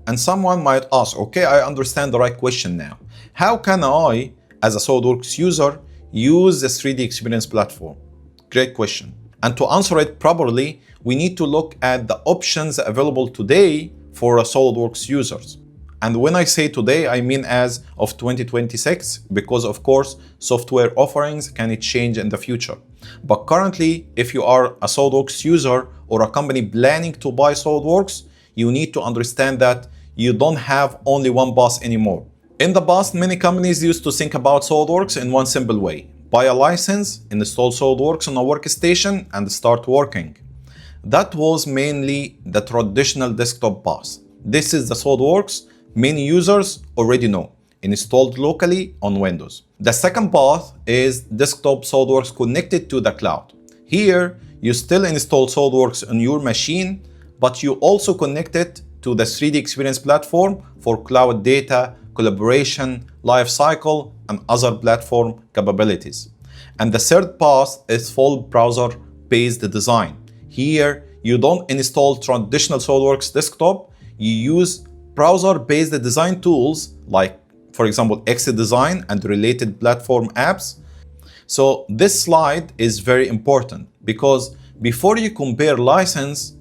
And someone might ask, okay, I understand the right question now. How can I, as a SOLIDWORKS user, use the 3D Experience platform? Great question. And to answer it properly, we need to look at the options available today for SOLIDWORKS users. And when I say today, I mean as of 2026, because of course, software offerings can change in the future. But currently, if you are a SOLIDWORKS user or a company planning to buy SOLIDWORKS, you need to understand that you don't have only one boss anymore. In the past, many companies used to think about SOLIDWORKS in one simple way. Buy a license, install SOLIDWORKS on a workstation, and start working. That was mainly the traditional desktop path. This is the SOLIDWORKS many users already know, installed locally on Windows. The second path is desktop SOLIDWORKS connected to the cloud. Here, you still install SOLIDWORKS on your machine, but you also connect it to the 3D Experience platform for cloud data, collaboration, lifecycle, and other platform capabilities. And the third path is full browser-based design. Here, you don't install traditional SOLIDWORKS desktop, you use browser-based design tools like, for example, XDesign and related platform apps. So this slide is very important because before you compare license,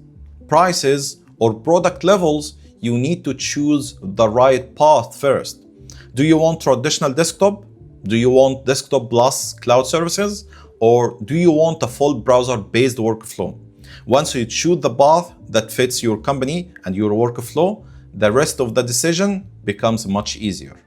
prices, or product levels, you need to choose the right path first. Do you want traditional desktop? Do you want desktop plus cloud services? Or do you want a full browser-based workflow? Once you choose the path that fits your company and your workflow, the rest of the decision becomes much easier.